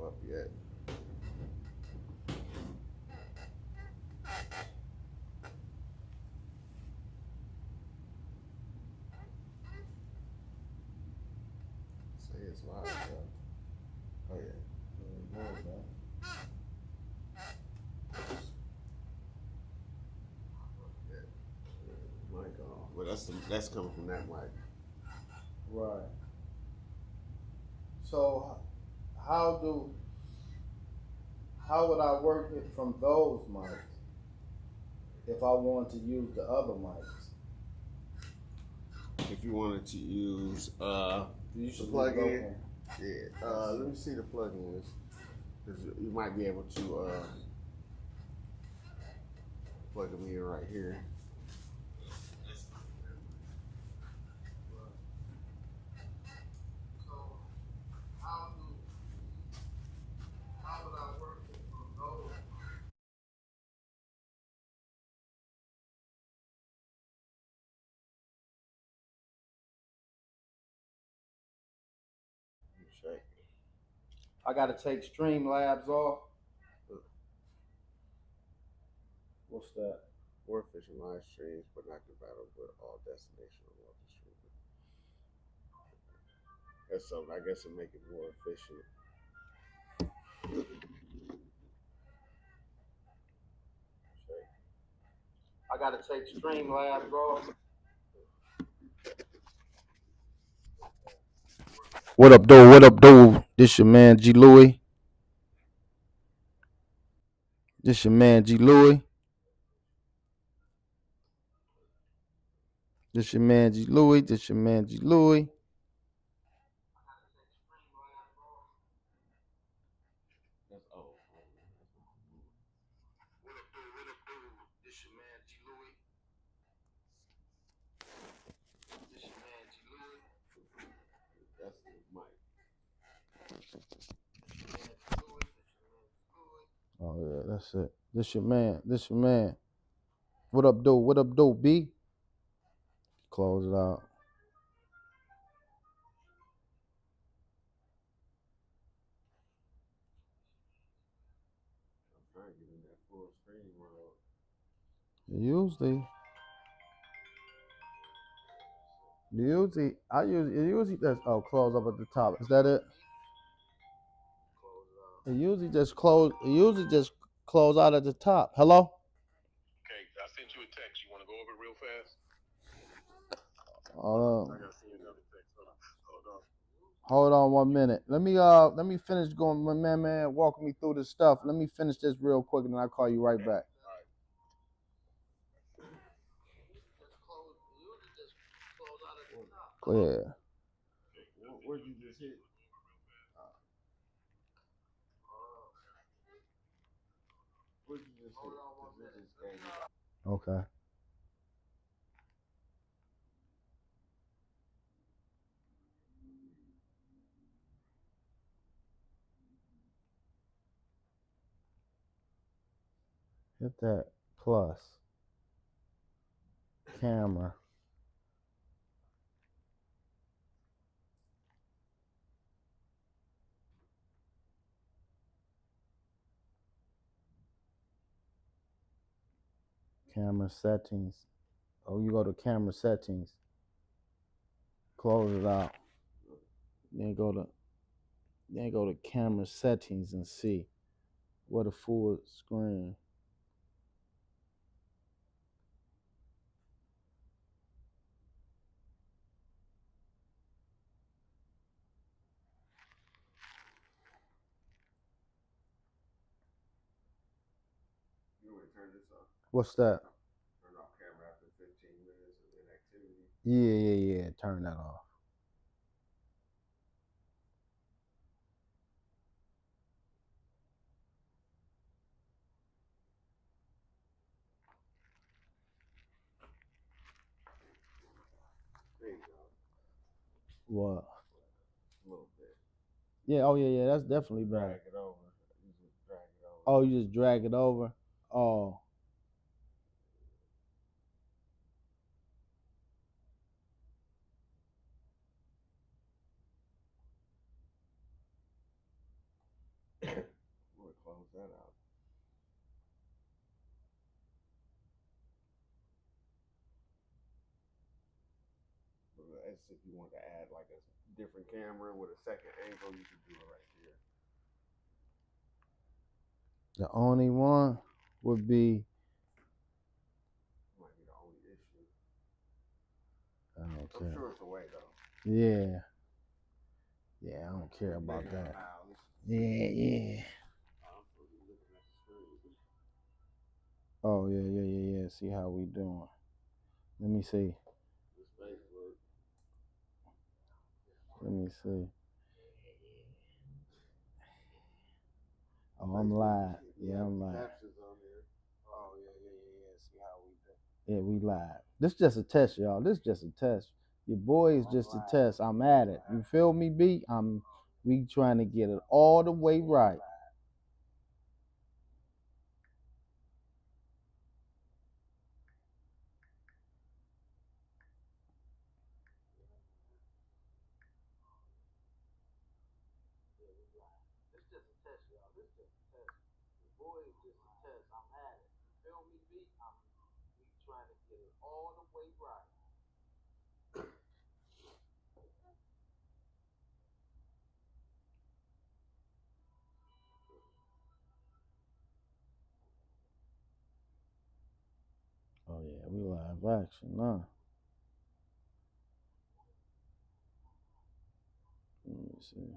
up yet. Say it's live, bro. Oh yeah. Mic on. Well, that's coming from that mic. Right. So how would I work it from those mics if I wanted to use the other mics? If you wanted to use the plug-in, yeah. Let me see the plugins, because you might be able to plug them in right here. How would I work it from those? Check. I gotta take Streamlabs off. What's that? More efficient live streams, but not compatible with all destination or multi streaming. That's something. I guess it'll make it more efficient. I gotta take Streamlabs off. What up, dude? What up, dude? This your man G Louie. This your man G Louie. This your man G Louie. This your man G Louie. That's old. What up, dude? What up, dude? This your man G Louie. This your man G Louie. That's the mic. Oh yeah, that's it. This your man. This your man. What up, dude? What up, dude? B. Close it out. I'm trying to get in that full screen world. I usually that's close up at the top. Is that it? It usually just close out at the top. Hello? Okay, I sent you a text. You want to go over it real fast? I gotta send you another text. Hold on. Hold on 1 minute. Let me finish going. My man, walking me through this stuff. Let me finish this real quick, and then I'll call you right back. Go ahead. What did you just hit? What did you just hit? Okay. Hit that plus camera. Camera settings. Oh, you go to camera settings. Close it out. Then go to camera settings and see what a full screen. You want to turn this off? What's that? Turn off camera after 15 minutes of inactivity. Yeah. Turn that off. There you go. What? A little bit. Yeah. Oh yeah. That's definitely better. Drag it over. You just drag it over. Oh, you just drag it over. Oh. guess if you want to add like a different camera with a second angle, you could do it right here. The only one would be. Might be the only issue. I don't care. I'm sure it's a way though. Yeah. Yeah, I don't care about that. Yeah. Oh yeah. See how we doing. Let me see. Let me see. Oh, I'm live. Yeah, I'm live. Oh yeah. See how we do. Yeah, we live. This just a test, y'all. This just a test. Your boy is just a test. I'm at it. You feel me, B? We trying to get it all the way right. This just a test, y'all. This just a test. Your boy is just a test. I'm at it. You feel me, B? We trying to get it all the way right. Oh yeah, we live action now. Let me see.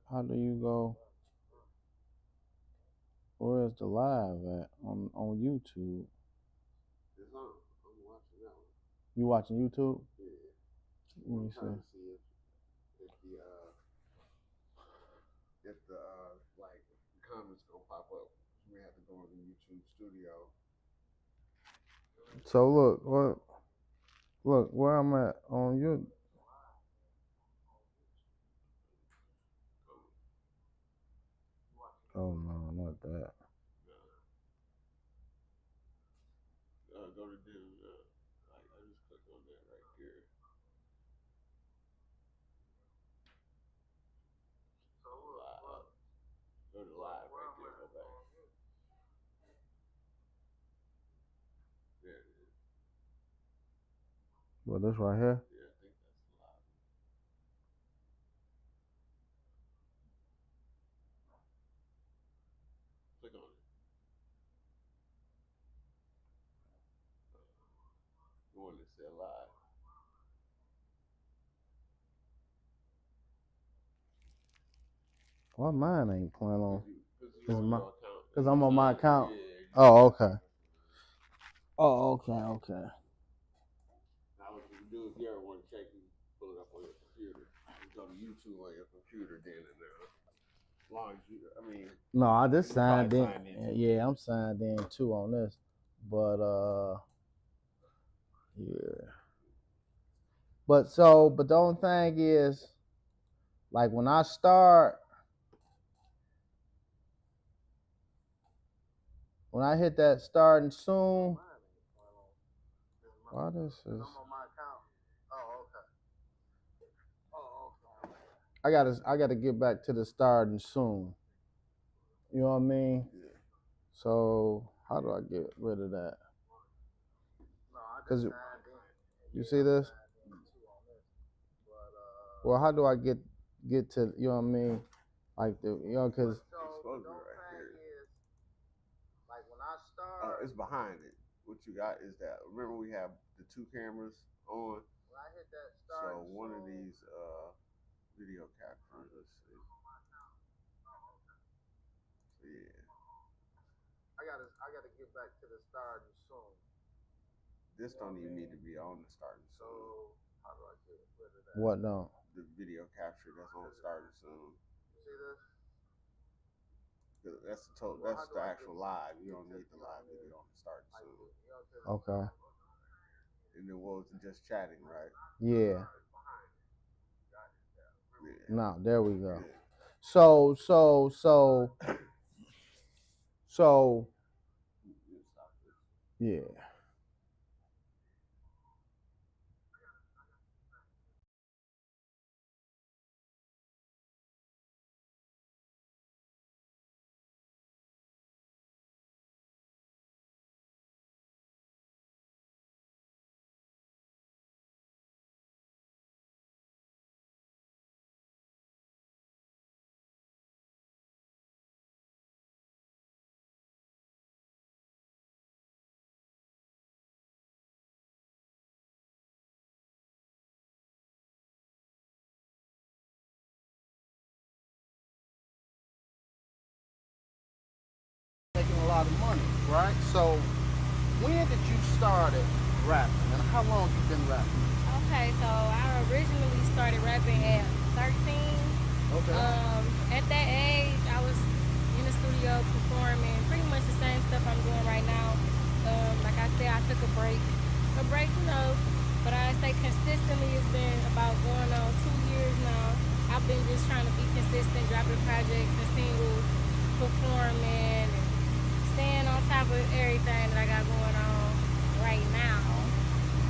How do you go? Where's the live at on YouTube? It's on. I'm watching that one. You watching YouTube? Yeah. Let me I'm trying see. to see if the like comments gonna pop up. We have to go on the YouTube studio. So look where I'm at on you. Oh no, not that. Go to do. I just click on that right here. Go to live right there. Go back. There it is. Well, this right here. Yeah, I think that's live. Click on it. The one that said live. Why mine ain't playing on? Because I'm I'm on my account. Oh, okay. Oh, okay. Now what you can do if you ever want to check, you pull it up on your computer. You go to YouTube on your computer then and there. As long as you, No, I just signed in. Yeah, I'm signed in too on this, but yeah. But the only thing is, like when I hit that starting soon. Why this is? I'm on my account. Oh, okay. I gotta get back to the starting soon. You know what I mean? Yeah. So how do I get rid of that? Cause you see this? Well, how do I get to, you know what I mean? Like cause Exposure right here. Like when I start, it's behind it. What you got is that. Remember we have the two cameras on. When I hit that start, so one of these video captures. Let's see. Yeah. I gotta get back to the starting soon. This don't even need to be on the starting soon. So how do I get rid of that? What don't? The video capture that's on starting soon. You see this? That's the actual live. You don't need the live video on the starting soon. Okay. And then what was it, just chatting, right? Yeah. Yeah. No, there we go. Yeah. So yeah. making a lot of money, right? So when did you started rapping, and how long you been rapping? Okay, so I originally started rapping at 13. Okay. At that age, I was in the studio performing pretty much the same stuff I'm doing right now. Like I said, I took a break, you know, but I say consistently it's been about going on 2 years now. I've been just trying to be consistent, dropping projects and singles, performing, and staying on top of everything that I got going on right now.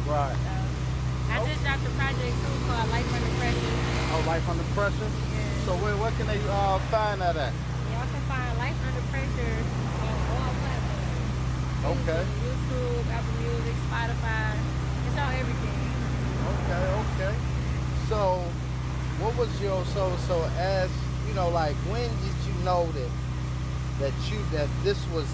Right. So, I just dropped a project too called Life Under Pressure. Oh, Life Under Pressure? Yeah. So where can they find that at? Y'all can find Life Under Pressure on all platforms. Okay. YouTube, Apple Music, Spotify. It's on everything. Okay. So what was your so as you know, like when did you know that this was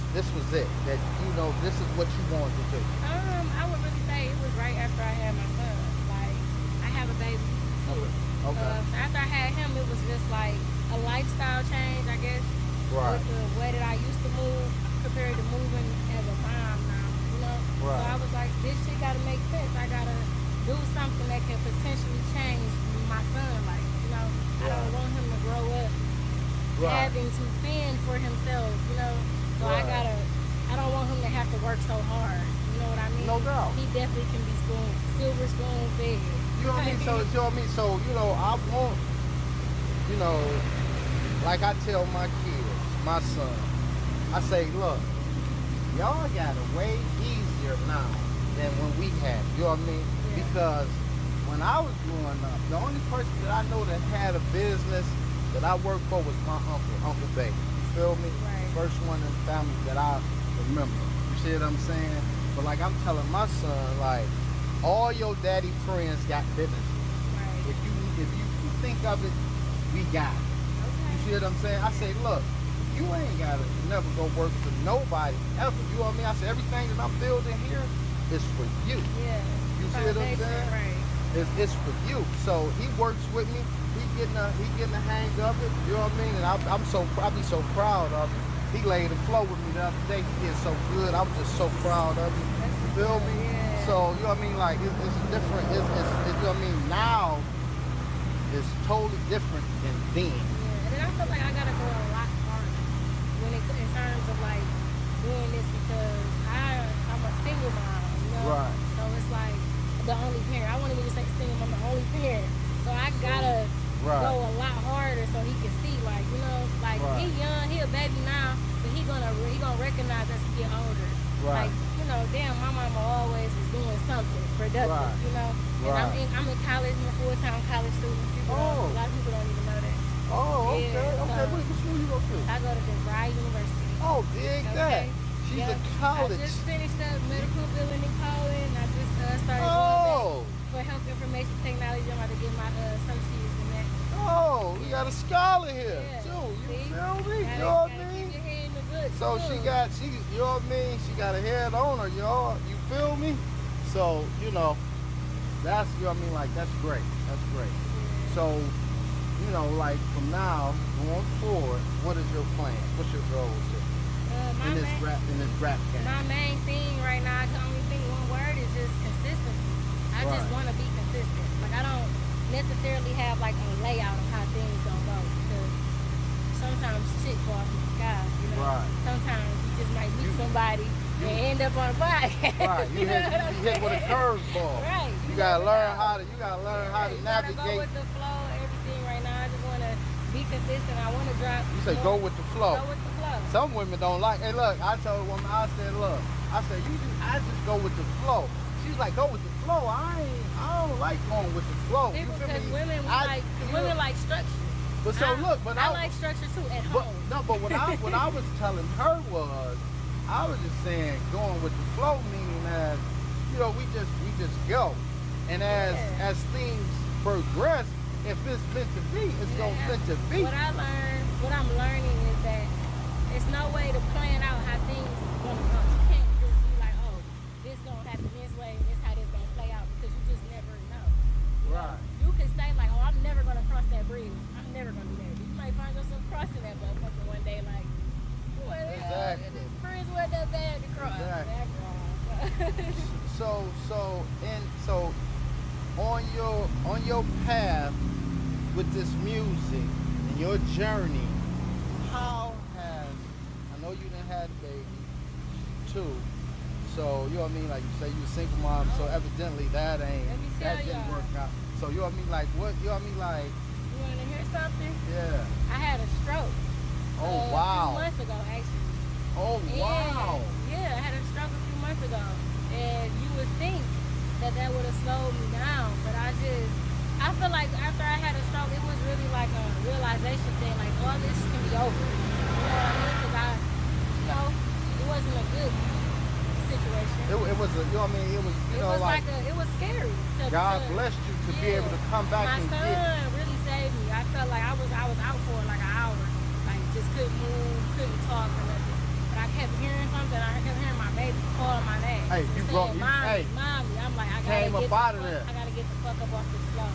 it, that you know this is what you wanted to do? I would really say it was right after I had my son. Like I have a baby too. Okay. After I had him, it was just like a lifestyle change, I guess. Right. With the way that I used to move compared to moving as a mom now, you know? Right. So I was like, this shit gotta make sense. I gotta do something that can potentially change my son. Like, you know, I don't want him to grow up having to fend for himself, you know? So I don't want him to have to work so hard. You know what I mean? No doubt. He definitely can be silver spoon fed. You know what I mean? So, you know what I mean? So, you know, I want, you know, like I tell my kids, my son, I say, look, y'all got it way easier now than when we had it. You know what I mean? Yeah. Because when I was growing up, the only person that I know that had a business that I worked for was my Uncle Bay. You feel me? Right. First one in the family that I remember. You see what I'm saying? But like I'm telling my son, like, all your daddy friends got businesses. Right. If you think of it, we got it. Okay. You see what I'm saying? I say, look, you ain't gotta never go work for nobody ever. You know what I mean? I say everything that I'm building here is for you. Yeah. You see what I'm saying? Right. It's for you. So he works with me. He getting the hang of it. You know what I mean? And I be so proud of him. He laid the flow with me the other day. He did so good. I was just so proud of him. You feel me? Yeah. So you know what I mean? Like it's different. It's you know what I mean? Now it's totally different than then. Yeah. And then I feel like I gotta go a lot harder in terms of like doing this because I'm a single mom. You know? Right. So it's like the only parent. I won't even say single. I'm the only parent. So I gotta go a lot harder so he can see, like, you know, like he young, he a baby now, but he gonna recognize as he get older. Right. Like, you know, damn, my mama always was doing something productive, you know. And I'm in college, I'm a full-time college student. A lot of people don't even know that. Oh, okay, Yeah, okay. What school you go to? I go to DeVry University. Oh, dig that. She's a college. I just finished up medical billing and coding. I just started going back for health information technology. I'm about to get my associates in that. Oh, we got a scholar here too. You feel me? You know what I mean? Keep your head in the good So too. you know what I mean? She got a head on her, y'all. You feel me? So, you know, that's, you know what I mean? Like, that's great. That's great. Yeah. So, you know, like, from now going forward, what is your plan? What's your goals here? In this rap game? My main thing right now, I can only think one word, is just consistency. I just want to be consistent. Like, I don't necessarily have like a layout of how things gonna go because sometimes shit fall from the sky, you know. Right. Sometimes you just might meet somebody and end up on a podcast. Right. You hit with a curveball. Right. You gotta learn how to navigate. Go with the flow, everything right now. I just wanna be consistent. I wanna drop. You say go with the flow. Go with the flow. Some women don't like. Hey, look, I told a woman, I said, I just go with the flow. She's like, go with the flow. I don't like going with the flow. Because women like structure. But so look, but I like structure too at home. But what I was telling her was, I was just saying going with the flow, meaning as, you know, we just go, and as things progress, if it's meant to be, it's meant to be. What I'm learning is that it's no way to plan out how things gonna go. You can't just be like, oh, this gonna happen this way, and this how this gonna play out, because you just never know. Right. You can say like, oh, I'm never gonna cross that bridge. I'm never gonna do that. You might find yourself crossing that motherfucker one day, like, what? Exactly. Exactly. So on your path with this music and your journey, how has, I know you done had a baby too, so you know what I mean, like you say you a single mom, so evidently that didn't work out. So you know what I mean, like what, you know what I mean, like, you want to hear something? Yeah. I had a stroke. Oh wow. A few months ago, actually. Oh wow. Yeah, I had a stroke a few months ago, and you would think that would have slowed me down, but I feel like after I had a stroke, it was really like a realization thing, like all this can be over. You know what I mean? Because it wasn't a good situation. It was a, you know what I mean? It was, you know, like it was scary. God blessed you to be able to come back and get. My son really saved me. I felt like I was out for like an hour, like just couldn't move, couldn't talk or nothing. But I kept hearing something. I kept hearing my baby calling my name. Hey, you brought me. Hey, mommy. I'm like, I came up out of there. I gotta get the fuck up off this floor.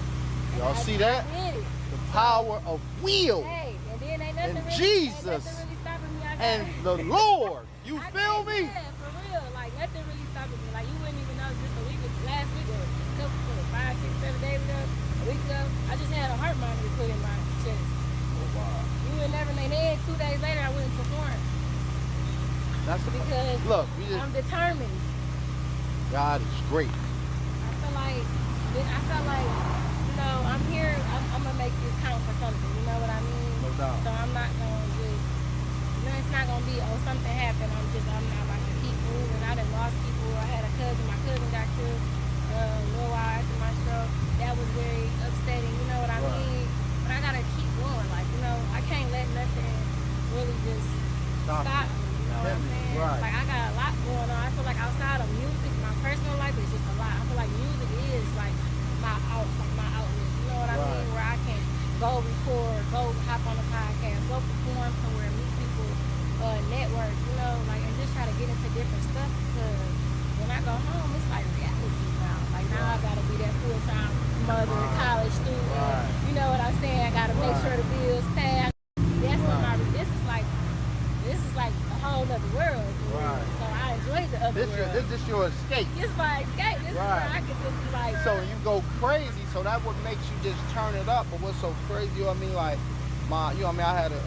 Y'all see that? The power of will. Hey, and then ain't nothing and really, Jesus really stopping me. And the Lord. You feel me? Yeah, for real. Like nothing really stopping me. Like you wouldn't even know just last week or a couple, 5, 6, 7 days ago, a week ago, I just had a heart monitor put in my chest. Oh wow. You would never know. Then 2 days later, I wouldn't perform. That's because look, I'm determined. God is great. I feel like, you know, I'm here. I'm gonna make this count for something. You know what I mean? No doubt. So I'm not gonna just, you know, it's not gonna be, oh, something happened. I'm not about to keep moving. I done lost people. I had a cousin. My cousin got killed a little while after my stroke. That was very upsetting. You know what I mean? But I gotta keep going. Like, you know, I can't let nothing really just stop me. You know what I'm saying? Right. Like I got a lot going on. I feel like outside of music, my personal life is just a lot. I feel like music is like my outlet. You know what I mean? Where I can go record, go hop on a podcast, go perform somewhere, meet people, network. You know, like and just try to get into different stuff because when I go home, it's like reality now. Like now I gotta be that full-time mother, college student. You know what I'm saying? I gotta make sure the bills pay. That's what this is like a whole other world. So I enjoy the other world. This is your escape. This is my escape. This is where I can just be like. So you go crazy. So that what makes you just turn it up. But what's so crazy? You know what I mean? Like you know what I mean? I had a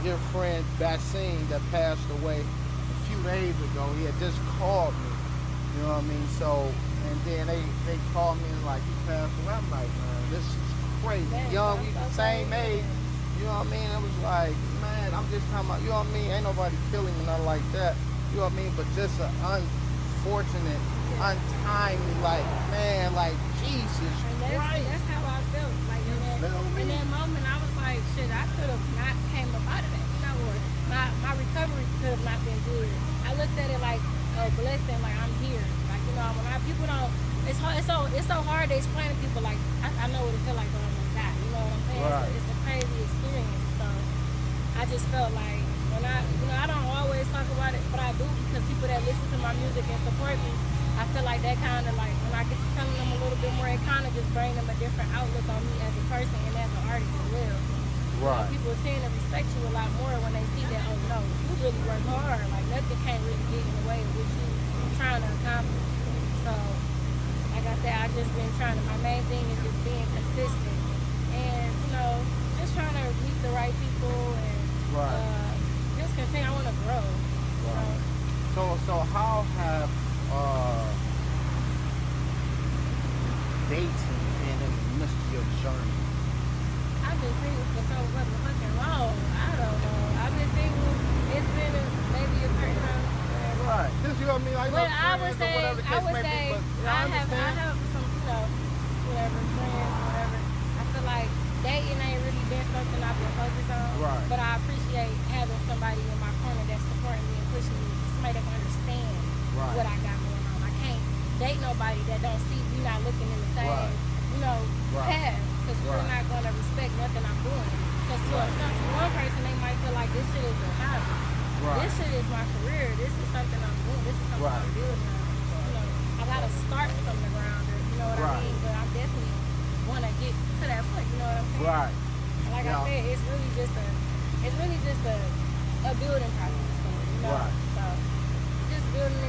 dear friend Bassine that passed away a few days ago. He had just called me. You know what I mean? So and then they called me and like he passed away. I'm like, man, this is crazy. Young, we the same age. You know what I mean? It was like, man, I'm just talking about, you know what I mean? Ain't nobody killing me, nothing like that. You know what I mean? But just an unfortunate, untimely, like, man, like, Jesus Christ. That's how I felt. Like, in that moment, I was like, shit, I could have not came up out of that. You know, or my recovery could have not been good. I looked at it like a blessing, like, I'm here. Like, you know, people don't, it's so hard to explain to people, like, I know what it feels like when I'm gonna die. You know what I'm saying? It's a crazy experience. So I just felt like when I don't always talk about it, but I do because people that listen to my music and support me, I feel like that kind of like when I get to telling them a little bit more, it kind of just bring them a different outlook on me as a person and as an artist as well. You know, people tend to respect you a lot more when they see that, oh no, you really work hard. Like nothing can't really get in the way of what you're trying to accomplish. So like I said, I just been trying to, my main thing is just being consistent and, you know, just trying to meet the right people and just continue. I want to grow. You know? So how have dating been in the midst of your journey? I've been single for so fucking long. I don't know. I've been single. It's been maybe a year now. Right. Because you know what I mean? Like, well, I would say I have some, you know, whatever, friends, whatever. I feel like dating ain't really been something I've been focused on. But I appreciate having somebody in my corner that's supporting me and pushing me. Somebody that can understand what I got going on. I can't date nobody that don't see we not looking in the same, you know, path. Because we're not going to respect nothing I'm doing. Because to one person, they might feel like this shit is a hobby. This shit is my career. This is something I'm doing. This is something I'm building on. You know, I got to start from the ground. You know what I mean? But I definitely want to get to that point. You know what I'm saying? And like I said, it's really just a building process. You know? So just building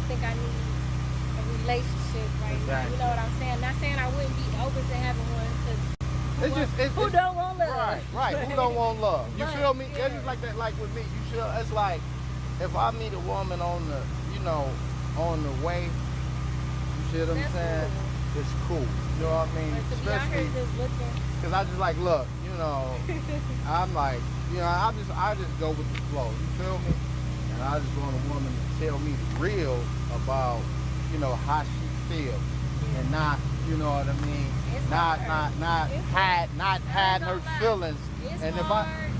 think I need a relationship right now. You know what I'm saying? Not saying I wouldn't be open to having one, because who don't want love? Right. Who don't want love? You feel me? Yeah. It's just like that. Like with me, you should. It's like if I meet a woman on the, you know, on the way. You see what I'm saying? Cool. It's cool. You know what I mean? Like, to be out here just looking. Cause I just like look. You know, I'm like, you know, I just go with the flow. You feel me? And I just want a woman to tell me the real about, you know, how she feels, and not, you know what I mean, not hide her feelings. And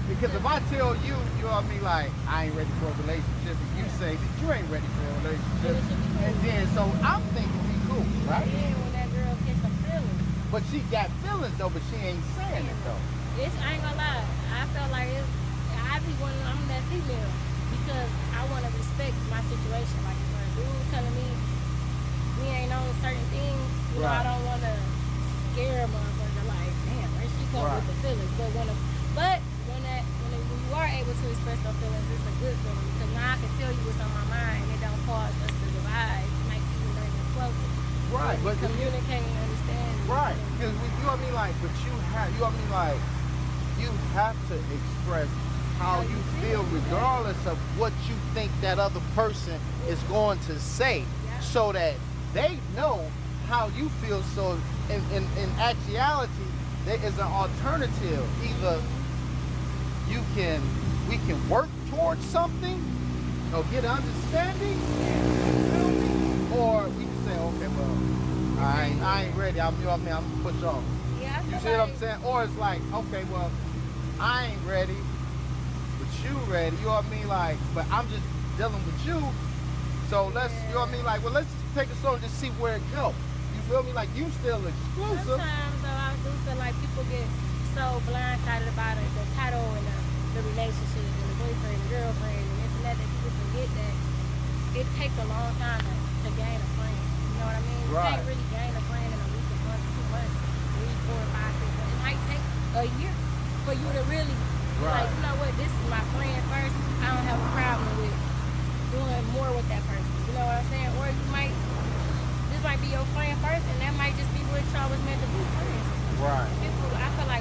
because if I tell you, you know what I mean, like I ain't ready for a relationship, and you say that you ain't ready for a relationship, and then so I'm thinking we cool, right? Yeah, when that girl gets some feelings. But she got feelings though, but she ain't saying it though. I ain't gonna lie. I felt like I be one. I'm that female because I want to respect my situation. Like if a dude telling me we ain't on certain things, you know, I don't want to scare a motherfucker. Like, damn, where she come with the feelings? But when you are able to express those feelings, it's a good feeling because now I can tell you what's on my mind. And it don't cause us to divide. It makes even bring us closer. Right, but communicating and understanding. Right, because you know what I mean, like, but you have, you know what I mean, like, you have to express how you feel regardless of what you think that other person is going to say, so that they know how you feel. So in actuality, there is an alternative. Either we can work towards something or get understanding, or we can say, okay, well, I ain't ready. You know what I mean, I'm gonna push off. Yeah, you see what I'm saying? Or it's like, okay, well, I ain't ready, but you ready. You know what I mean? Like, but I'm just dealing with you. So let's, you know what I mean? Like, well, let's take it slow and just see where it goes. You feel me? Like, you still exclusive. Sometimes, though, I do feel like people get so blindsided about it, the title and the relationship and the boyfriend and girlfriend and this and that people forget that it takes a long time to gain a friend. You know what I mean? You can't really gain a friend in a week, a month, 2 months, 3, 4, 5, 6 months. It might take a year for you to really like, you know what, this is my friend first. I don't have a problem with doing more with that person. You know what I'm saying? Or this might be your friend first, and that might just be what y'all was meant to be, friends. Right. People, I feel like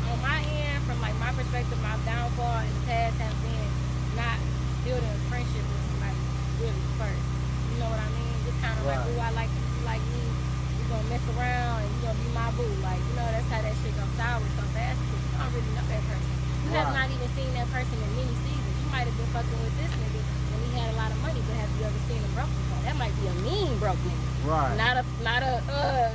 on my end, from like my perspective, my downfall in the past has been not building a friendship with somebody really first. You know what I mean? Just kind of like, ooh, I like you, you like me. We gonna mess around and you gonna be my boo. Like, you know, that's how that shit goes sour so fast because you don't really know that person. You have not even seen that person in many seasons. You might have been fucking with this nigga when he had a lot of money, but have you ever seen him broke before? That might be a mean broke nigga. Right. Not a,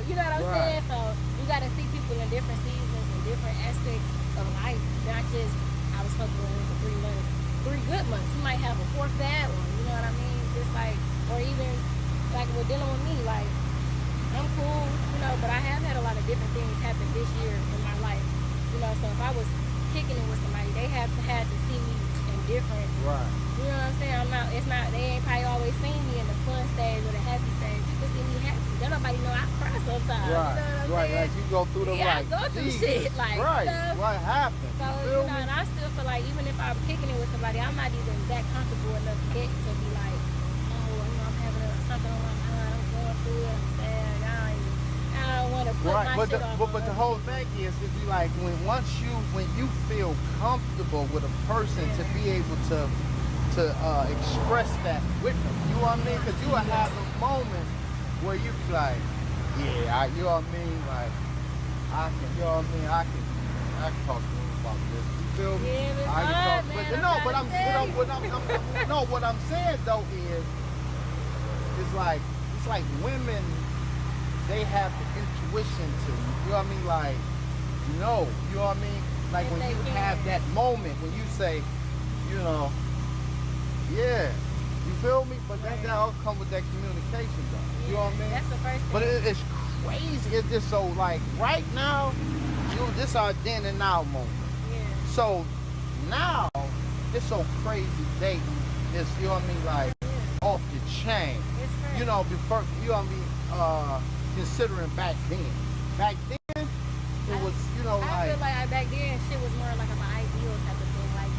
you know what I'm saying? So you gotta see people in different seasons and different aspects of life. Not just, I was fucking with him for 3 months. 3 good months. You might have a 4th bad one. You know what I mean? Just like, or even like we're dealing with me, like, I'm cool, you know, but I have had a lot of different things happen this year in my life. You know, so if I was kicking it with somebody, they had to see me in different. Right. You know what I'm saying? They ain't probably always seen me in the fun stage or the happy stage. You can see me happy. Don't nobody know I cry sometimes. Right. You know what I'm saying? Like you go through the I go through shit. Like, right. You know? What happened? So, you know, and I still feel like even if I'm kicking it with somebody, I'm not even that comfortable enough yet to be like, oh, you know, I'm having something on my mind. I'm going through it. I'm sad. I don't want to put my shit on. But the whole thing is you like when you feel comfortable with a person to be able to express that with them. You know what I mean? Because you will have a moment where you be like, yeah, you know what I mean? Like, I can, you know what I mean? I can talk to them about this. You feel me? Yeah, I can talk, but what I'm saying though is, it's like women, they have the intuition to, you know what I mean? Like, no, you know what I mean? Like when you have that moment when you say, you know, yeah, you feel me? But that all come with that communication though. You know what I mean? That's the first thing. But it's crazy. It's just so like right now, this our then and now moment. Yeah. So now it's so crazy dating. It's, you know what I mean, like off the chain. It's crazy. You know, before, you know what I mean, considering back then. Back then it was, you know, I feel like back then shit was more like an ideal type of thing. Like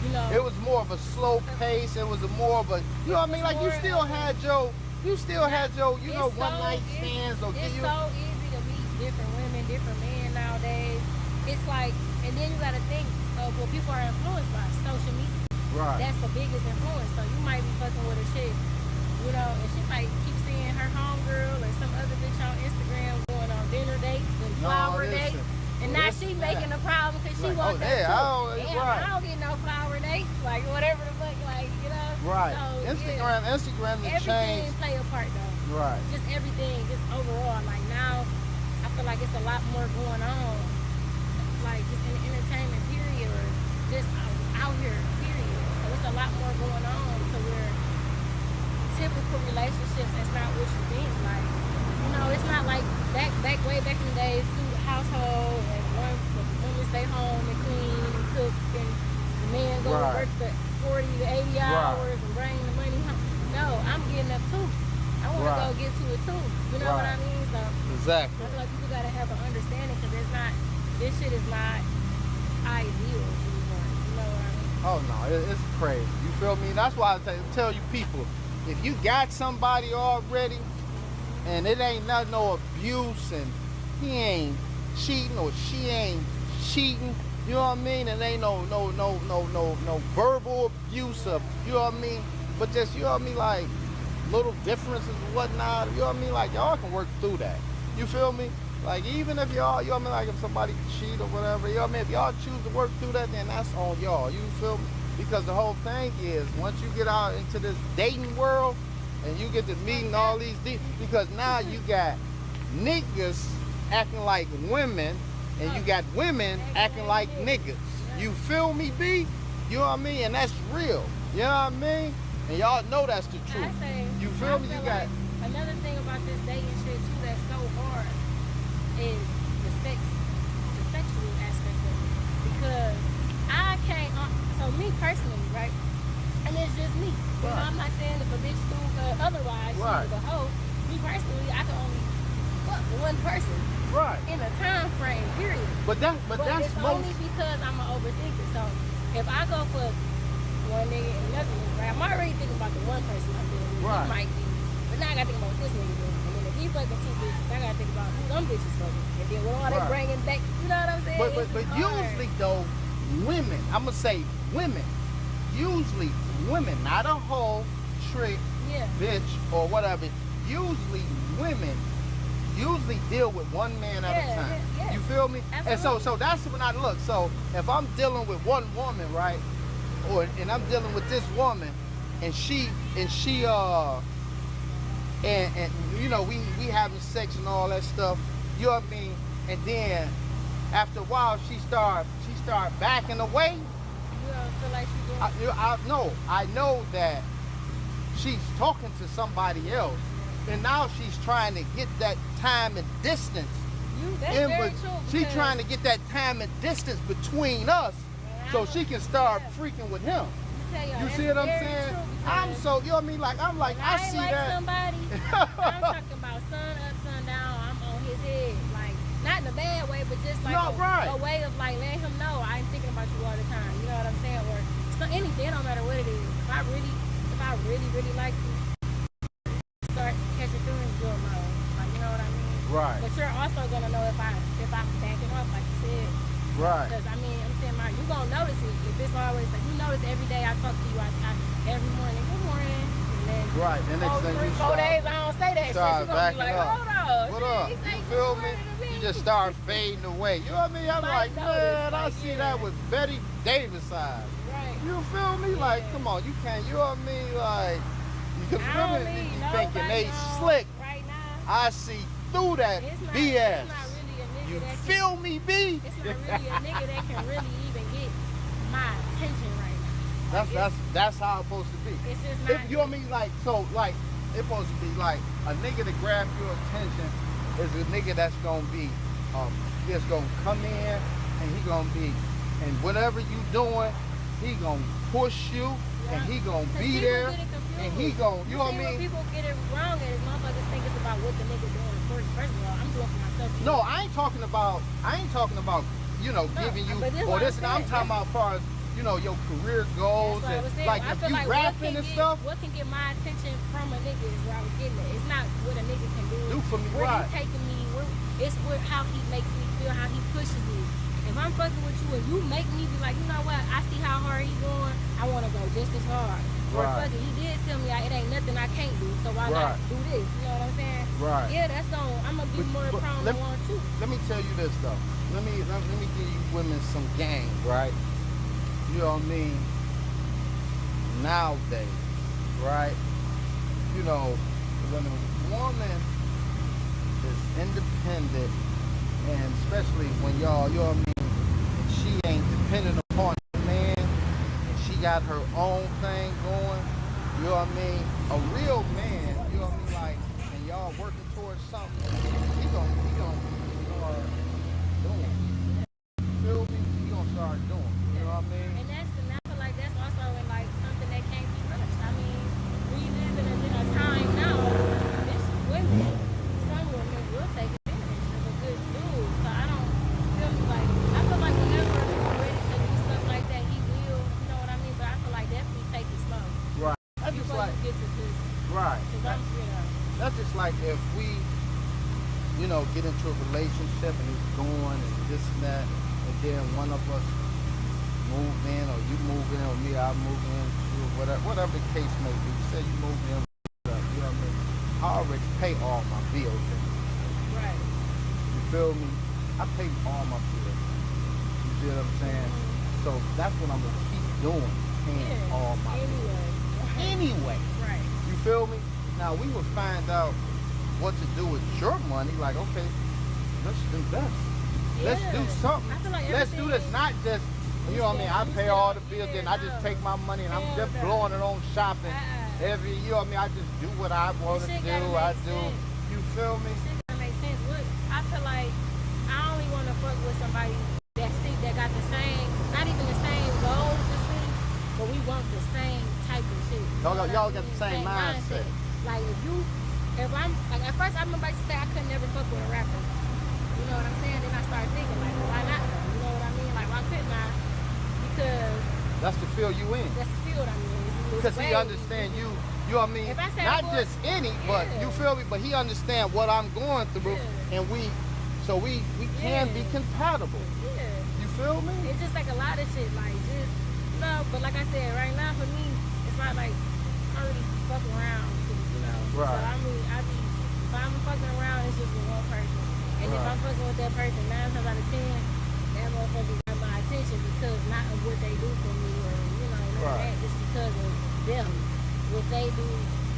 you know. It was more of a slow pace. It was more of a, you know what I mean? Like you still had your, you know, one night stands or it's so easy to meet different women, different men nowadays. It's like, and then you gotta think of what people are influenced by, social media. Right. That's the biggest influence. So you might be fucking with a chick, you know, and she might keep seeing her homegirl or some other bitch on Instagram going on dinner dates and flower dates. And now she making a problem because she wants that too. I don't get no flower dates, like whatever the fuck, like, you know. Right. So, Instagram has changed. Everything play a part though. Right. Just everything, just overall. Like now, I feel like it's a lot more going on. Like just in the entertainment period or just out here period. So it's a lot more going on to where typical relationships, that's not what you think. Like, you know, it's not like way back in the days, two household and the woman stay home and clean and cook and the man go to work for 40 to 80 hours and bring the money home. No, I'm getting up too. I want to go get to it too. You know what I mean? So exactly. I feel like people gotta have an understanding because it's not. This shit is not ideal anymore. You know what I mean? Oh no, it's crazy. You feel me? That's why I tell you people, if you got somebody already and it ain't no abuse and he ain't cheating or she ain't cheating, you know what I mean? And ain't no verbal abuse of, you know what I mean? But just, you know what I mean, like little differences and whatnot, you know what I mean? Like y'all can work through that. You feel me? Like even if y'all, you know what I mean, like if somebody cheat or whatever, you know what I mean? If y'all choose to work through that, then that's on y'all. You feel me? Because the whole thing is, once you get out into this dating world and you get to meeting all these, because now you got niggas acting like women and you got women acting like niggas. You feel me, B? You know what I mean? And that's real. You know what I mean? And y'all know that's the truth. You feel me? You got another thing about this dating shit too that's so hard is the sexual aspect of it. Because I can't, so me personally, right? And it's just me. You know, I'm not saying if a bitch do otherwise, she's a hoe. Me personally, I can only fuck one person. Right. In a time frame, period. But that's only because I'm an overthinker. So if I go for one nigga and another nigga, right, I'm already thinking about the one person I'm dealing with. He might be. But now I gotta think about this nigga. And then if he fucking two bitches, I gotta think about who them bitches fucking. And then what all they bringing back, you know what I'm saying? But usually though, women, I'm gonna say women, usually women, not a whole trick, bitch, or whatever, usually women usually deal with one man at a time. You feel me? Absolutely. And so that's when I look. So if I'm dealing with one woman, right, and I'm dealing with this woman, and she and you know, we having sex and all that stuff, you know what I mean? And then after a while she start backing away. You don't feel like she's doing I know that she's talking to somebody else, and now she's trying to get that time and distance. That's very true. She's trying to get that time and distance between us, so she can start freaking with him. You see what I'm saying? I'm so, you know what I mean? Like, I'm like, I see like that. Somebody, I'm talking about sun up, sun down. I'm on his head, like not in a bad way, but just like a way of like letting him know I'm thinking about you all the time. You know what I'm saying? Or so anything, no matter what it is. If I really like you, start catching feelings, good mode. Like, you know what I mean? Right. But you're also gonna know if I'm backing up, like you said. Right. Because I mean, I'm saying, you gonna notice it. If it's always like you notice every day I talk to you, I every morning, good morning. And then the next thing you 4 days I don't say that shit. You gonna be like, hold on. What up? You feel me? You just start fading away. You know what I mean? I'm like, man, I see that with Betty Davis side. Right. You feel me? Like, come on, you can't. You know what I mean? Like, because women be thinking they slick. Right now. I see through that BS. You feel me, B? It's not really a nigga that can really even get my attention right now. That's how it's supposed to be. It's just not. You know what I mean? Like, so, like, it's supposed to be like a nigga to grab your attention is a nigga that's gonna be, that's gonna come in and he gonna be, and whatever you doing, he gonna push you and he gonna be there and he gonna, you know what I mean? People get it wrong and motherfuckers think it's about what the nigga doing first. First of all, I'm doing for myself. No, I ain't talking about, you know, giving you or this. I'm talking about as far as you know, your career goals and like if you like rapping and stuff. What can get my attention from a nigga is where I was getting at. It's not what a nigga can do for me, where right? He taking me, it's how he makes me feel, how he pushes me. If I'm fucking with you and you make me be like, you know what, I see how hard he going, I want to go just as hard. Or fuck it, he did tell me it ain't nothing I can't do, so why not do this? You know what I'm saying? Right. Yeah, that's I'm gonna be more prone to want to. Let me tell you this though. Let me give you women some game, right? You know what I mean? Nowadays, right? You know, when a woman is independent, and especially when y'all, you know what I mean, and she ain't dependent upon a man, and she got her own thing going, you know what I mean? A real man, you know what I mean, like, and y'all working towards something, he gonna start doing. You feel me? He gonna start doing. You know what I mean? And I feel like that's also in like something that can't be rushed. I mean, we live in a time now, women, some women will take advantage of a good dude. So I don't feel like, I feel like whenever he's ready to do stuff like that, he will, you know what I mean? But I feel like definitely take it slow. Right. That's just like, get to this. right. That's just like if we, you know, get into a relationship and it's going and this and that, and then one of us move in, or you move in, or me, I move in, whatever the case may be. Say you move in, you know what I mean? I already pay all my bills. Right. You feel me? I pay all my bills. You see what I'm saying? So that's what I'm gonna keep doing, paying all my bills. Anyway. Right. You feel me? Now we will find out what to do with your money. Like, okay, let's invest. Let's do something. I feel like let's do this, not just, you know what I mean, I pay all the bills, then I just take my money and I'm just blowing it on shopping. Every, you know what I mean, I just do what I want to do. I do. You feel me? Shit gotta make sense. Look, I feel like I only want to fuck with somebody that got the same, not even the same goals as me, but we want the same type of shit. Y'all got the same mindset. Like if I'm, like at first I remember I used to say I could never fuck with a rapper. You know what I'm saying? Then I started thinking like, why not? You know what I mean? Like, why couldn't I? Because that's the field you in. That's the field I'm in. Because he understand you know what I mean? Not just any, but you feel me? But he understand what I'm going through, and we can be compatible. Yeah. You feel me? It's just like a lot of shit, like just, you know, but like I said, right now for me, it's not like I already fuck around, you know. Right. So I mean, if I'm fucking around, it's just with one person. And if I'm fucking with that person 9 times out of 10, that motherfucker got my attention because not of what they do for me or, you know, that. It's because of them. What they do,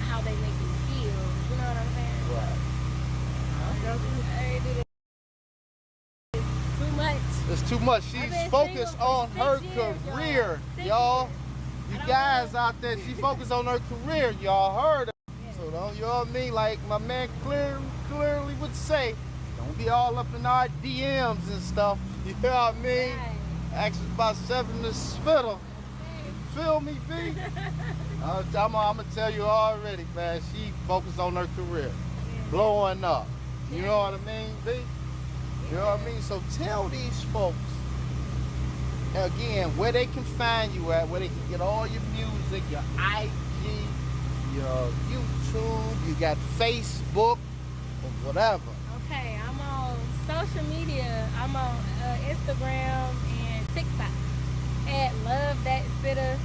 how they make me feel. You know what I'm saying? Right. It's too much. It's too much. She's focused on her career, y'all. You guys out there, she focused on her career, y'all heard her. So don't, you know what I mean? Like my man clearly would say, don't be all up in our DMs and stuff. You know what I mean? Ask about 7SPITTAH. Feel me, B? I'm gonna tell you already, man. She focused on her career, blowing up. You know what I mean, B? You know what I mean? So tell these folks again where they can find you at, where they can get all your music, your IG, your YouTube, you got Facebook, or whatever. Okay, I'm on social media. I'm on Instagram and TikTok at LoveThatSpittah.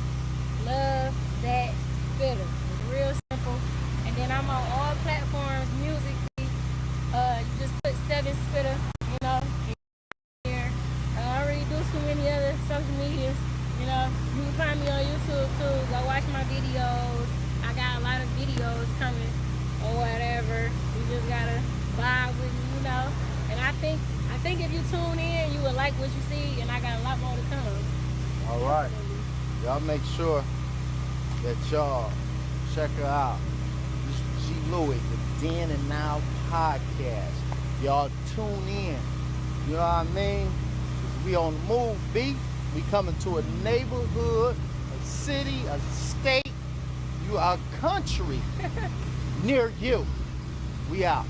Love That Spitter. It's real simple. And then I'm on all platforms musically. You just put 7SPITTAH, you know, here. I already do too many other social medias. You know, you can find me on YouTube too. Go watch my videos. I got a lot of videos coming or whatever. You just gotta vibe with me, you know. And I think if you tune in, you will like what you see, and I got a lot more to come. All right. Y'all make sure that y'all check her out. This is G. Louis, the Then and Now podcast. Y'all tune in. You know what I mean? We on the move, B. We coming to a neighborhood, a city, a state, a country near you. We out.